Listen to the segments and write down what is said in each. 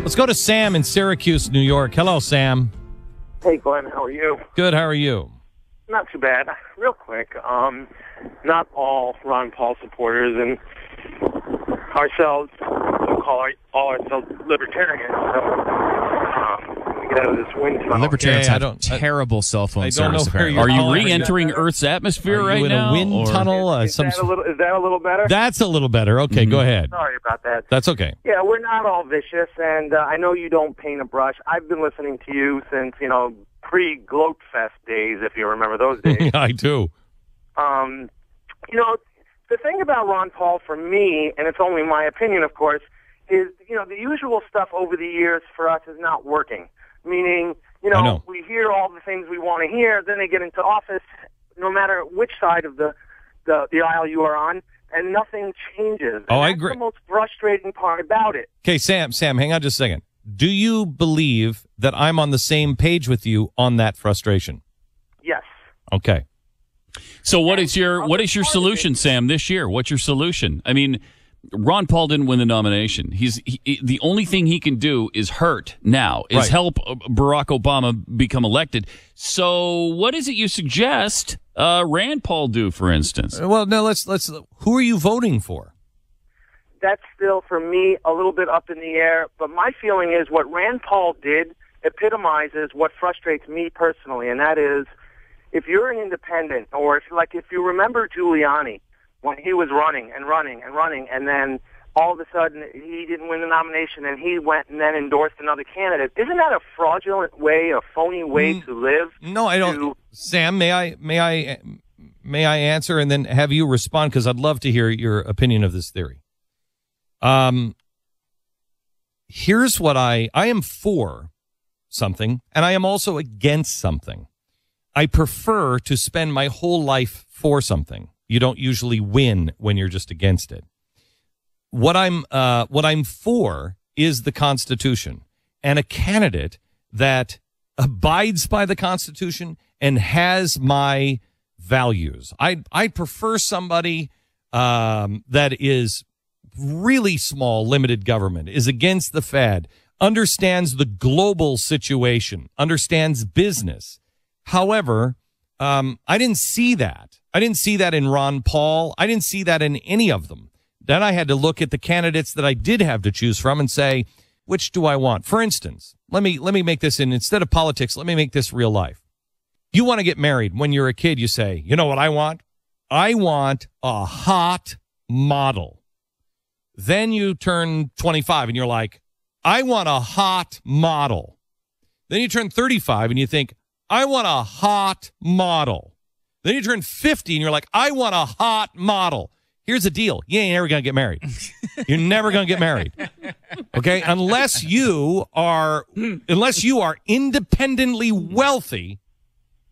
Let's go to Sam in Syracuse, New York. Hello, Sam. Hey, Glenn, how are you? Good, how are you? Not too bad. Real quick, not all Ron Paul supporters and ourselves, we'll call all ourselves libertarians, so we get out of this wind tunnel. Libertarians have terrible cell phone service. Are you re-entering Earth's atmosphere right now? Are you in a wind tunnel? Is that a little better? That's a little better. Okay, go ahead. Sorry about that. That's okay. Yeah, we're not all vicious, and I know you don't paint a brush. I've been listening to you since, pre-Gloat Fest days, if you remember those days. I do. The thing about Ron Paul for me, and it's only my opinion, of course, is, the usual stuff over the years for us is not working. Meaning, we hear all the things we want to hear, then they get into office, no matter which side of the aisle you are on, and nothing changes. And I agree. That's the most frustrating part about it. Okay, Sam, hang on just a second. Do you believe that I'm on the same page with you on that frustration? Yes. Okay. So what is your solution, Sam, this year? What's your solution? I mean, Ron Paul didn't win the nomination. The only thing he can do is help Barack Obama become elected. So what is it you suggest Rand Paul do, for instance? Well, no, let's who are you voting for? That's still, for me, a little bit up in the air. But my feeling is what Rand Paul did epitomizes what frustrates me personally, and that is, if you're an independent, or if you remember Giuliani, when he was running, and then all of a sudden he didn't win the nomination, and he went and then endorsed another candidate. Isn't that a fraudulent way, a phony way to live? No, I don't. Sam, may I answer and then have you respond, because I'd love to hear your opinion of this theory. Here's what I am for something, and I am also against something. I prefer to spend my whole life for something. You don't usually win when you're just against it. What I'm for is the Constitution, and a candidate that abides by the Constitution and has my values. I prefer somebody that is really small, limited government, is against the Fed, understands the global situation, understands business. However, I didn't see that. I didn't see that in Ron Paul. I didn't see that in any of them. Then I had to look at the candidates that I did have to choose from and say, which do I want? For instance, let me make this instead of politics, let me make this real life. You want to get married. When you're a kid, you say, you know what I want? I want a hot model. Then you turn 25 and you're like, I want a hot model. Then you turn 35 and you think, I want a hot model. Then you turn 50 and you're like, I want a hot model. Here's the deal. You ain't ever going to get married. You're never going to get married. Okay? Unless you are independently wealthy,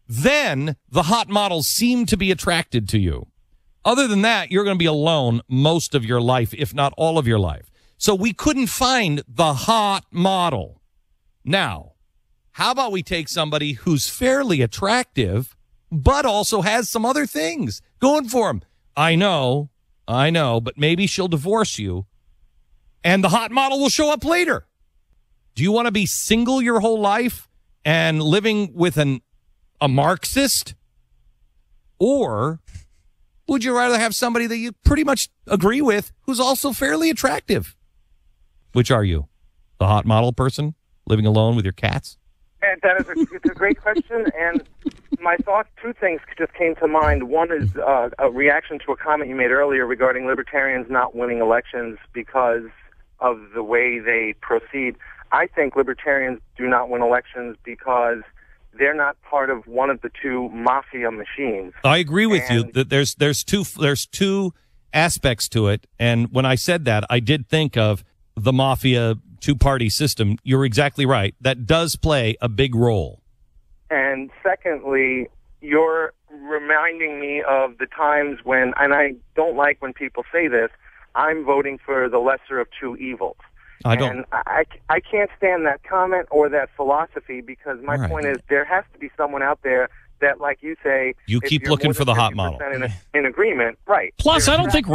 then the hot models seem to be attracted to you. Other than that, you're going to be alone most of your life, if not all of your life. So we couldn't find the hot model. Now, how about we take somebody who's fairly attractive, but also has some other things going for him? I know, but maybe she'll divorce you, and the hot model will show up later. Do you want to be single your whole life and living with a Marxist? Or would you rather have somebody that you pretty much agree with who's also fairly attractive? Which are you? The hot model person living alone with your cats? And it's a great question, and my thoughts, two things just came to mind. One is a reaction to a comment you made earlier regarding libertarians not winning elections because of the way they proceed. I think libertarians do not win elections because they're not part of one of the two mafia machines. I agree with you that there's two aspects to it, and when I said that, I did think of the mafia two-party system. You're exactly right. That does play a big role. And secondly, you're reminding me of the times when, and I don't like when people say this, I'm voting for the lesser of two evils. I can't stand that comment or that philosophy, because my point is there has to be someone out there that, like you say, you keep looking for the hot model. In agreement, right? Plus, I don't think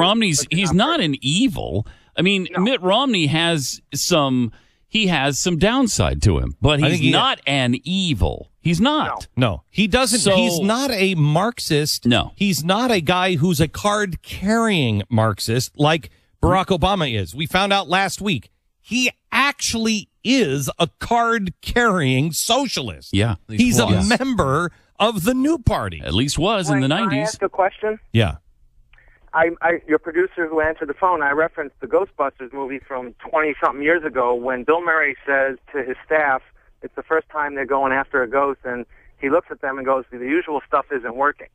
he's not an evil. I mean, no. Mitt Romney has some he has some downside to him, but he's not an evil. He's not. No, he doesn't. So, he's not a Marxist. No. He's not a guy who's a card-carrying Marxist like Barack Obama is. We found out last week. He actually is a card-carrying socialist. Yeah. He's a member of the New Party. At least was in the 90s. Can I ask a question? Yeah. Your producer who answered the phone, I referenced the Ghostbusters movie from 20-something years ago when Bill Murray says to his staff, it's the first time they're going after a ghost, and he looks at them and goes, the usual stuff isn't working.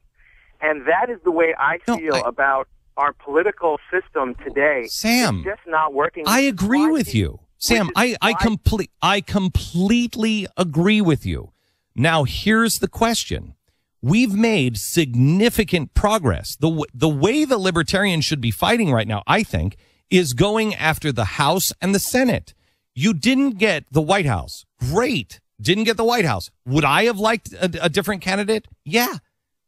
And that is the way I feel about our political system today. Sam, it's just not working. I agree with you. Sam, I completely agree with you. Now, here's the question. We've made significant progress. The way the libertarians should be fighting right now, I think, is going after the House and the Senate. You didn't get the White House. Great. Didn't get the White House. Would I have liked a different candidate? Yeah.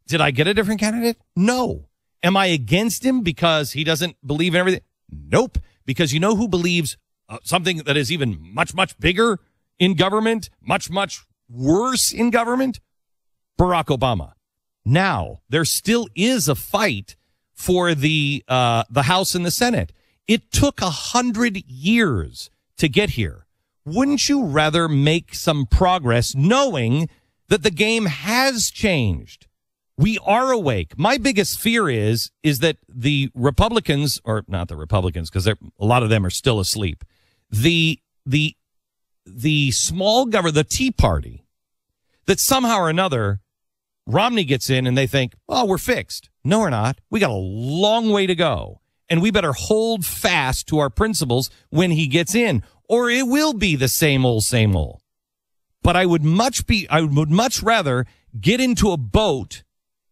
Did I get a different candidate? No. Am I against him because he doesn't believe in everything? Nope. Because you know who believes something that is even much, much bigger in government, much, much worse in government? Barack Obama. Now, there still is a fight for the House and the Senate. It took 100 years to get here. Wouldn't you rather make some progress knowing that the game has changed? We are awake. My biggest fear is that the Republicans, or not the Republicans, because a lot of them are still asleep. The small government, the Tea Party, that somehow or another Romney gets in and they think, oh, we're fixed. No, we're not. We got a long way to go. And we better hold fast to our principles when he gets in, or it will be the same old, same old. But I would much rather get into a boat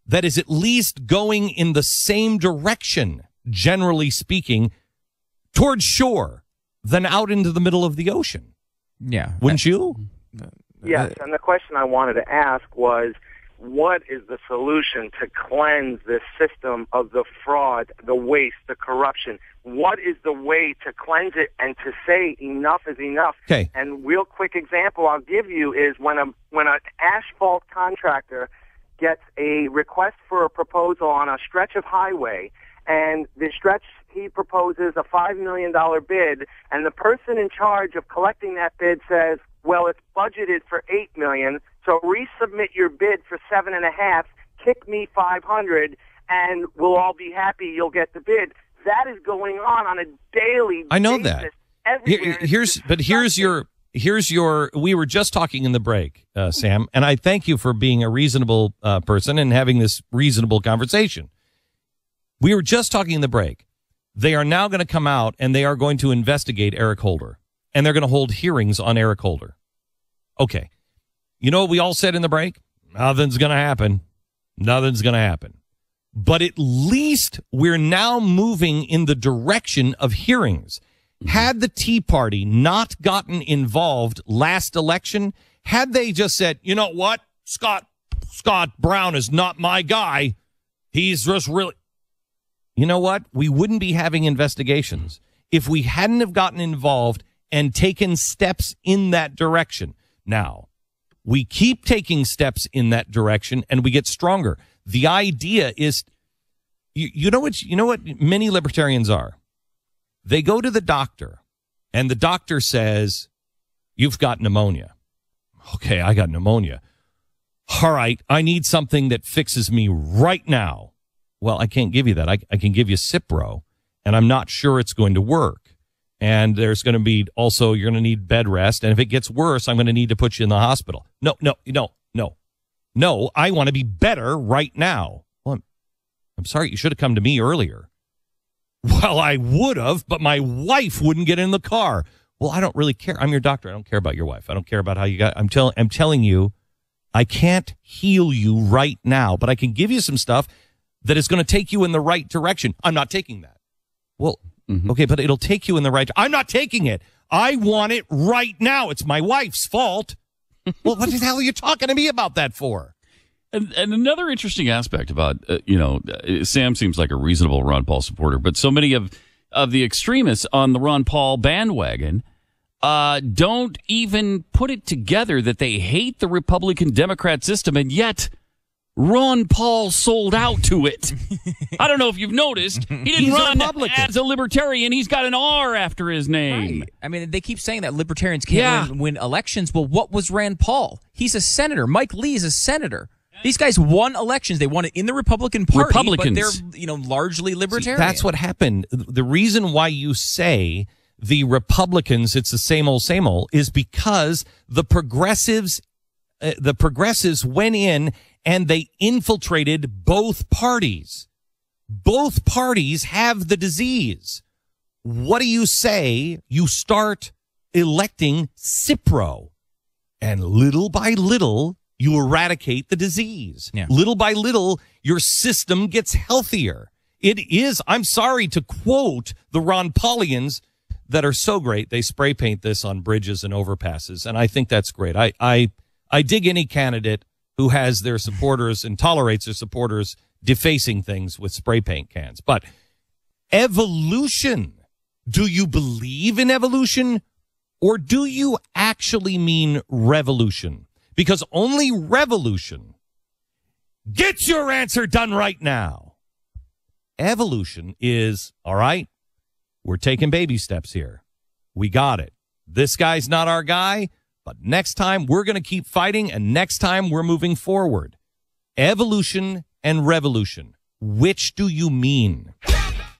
that is at least going in the same direction, generally speaking, towards shore than out into the middle of the ocean. Yeah. Wouldn't you? Yes, and the question I wanted to ask was, what is the solution to cleanse this system of the fraud, the waste, the corruption? What is the way to cleanse it and to say enough is enough? Okay. And real quick example I'll give you is when an asphalt contractor gets a request for a proposal on a stretch of highway, and the stretch he proposes a $5 million bid, and the person in charge of collecting that bid says, well, it's budgeted for $8 million, so resubmit your bid for $7.5 million, kick me $500, and we'll all be happy you'll get the bid. That is going on a daily basis. I know that. Here's your, we were just talking in the break, Sam, and I thank you for being a reasonable person and having this reasonable conversation. We were just talking in the break. They are now going to come out and they are going to investigate Eric Holder, and they're going to hold hearings on Eric Holder. Okay. You know what we all said in the break? Nothing's going to happen. Nothing's going to happen. But at least we're now moving in the direction of hearings. Had the Tea Party not gotten involved last election, had they just said, you know what, Scott Brown is not my guy. He's just really, you know what? We wouldn't be having investigations if we hadn't have gotten involved and taken steps in that direction. Now, we keep taking steps in that direction and we get stronger. The idea is, you know what many libertarians are? They go to the doctor and the doctor says, you've got pneumonia. Okay, I got pneumonia. All right, I need something that fixes me right now. Well, I can't give you that. I can give you Cipro, and I'm not sure it's going to work. And there's going to be also, you're going to need bed rest. And if it gets worse, I'm going to need to put you in the hospital. No, I want to be better right now. Well, I'm sorry, you should have come to me earlier. Well, I would have, but my wife wouldn't get in the car. Well, I don't really care. I'm your doctor. I don't care about your wife. I don't care about how you got. I'm telling you, I can't heal you right now, but I can give you some stuff that is going to take you in the right direction. I'm not taking that. Well, okay, but it'll take you in the right. I'm not taking it. I want it right now. It's my wife's fault. Well, what the hell are you talking to me about that for? And another interesting aspect about, Sam seems like a reasonable Ron Paul supporter, but so many of the extremists on the Ron Paul bandwagon don't even put it together that they hate the Republican-Democrat system, and yet Ron Paul sold out to it. I don't know if you've noticed. He didn't run as a libertarian. He's got an R after his name. Right. I mean, they keep saying that libertarians can't win elections. Well, what was Rand Paul? He's a senator. Mike Lee is a senator. These guys won elections. They won it in the Republican Party, but they're largely libertarian. See, that's what happened. The reason why you say the Republicans, it's the same old, is because the progressives went in and they infiltrated both parties. Both parties have the disease. What do you say? You start electing Cipro, and little by little, you eradicate the disease. Yeah. Little by little, your system gets healthier. It is, I'm sorry to quote the Ron Paulians that are so great. They spray paint this on bridges and overpasses, and I think that's great. I dig any candidate who has their supporters and tolerates their supporters defacing things with spray paint cans. But evolution, do you believe in evolution, or do you actually mean revolution? Because only revolution gets your answer done right now. Evolution is, all right, we're taking baby steps here. We got it. This guy's not our guy, but next time we're going to keep fighting, and next time we're moving forward. Evolution and revolution. Which do you mean?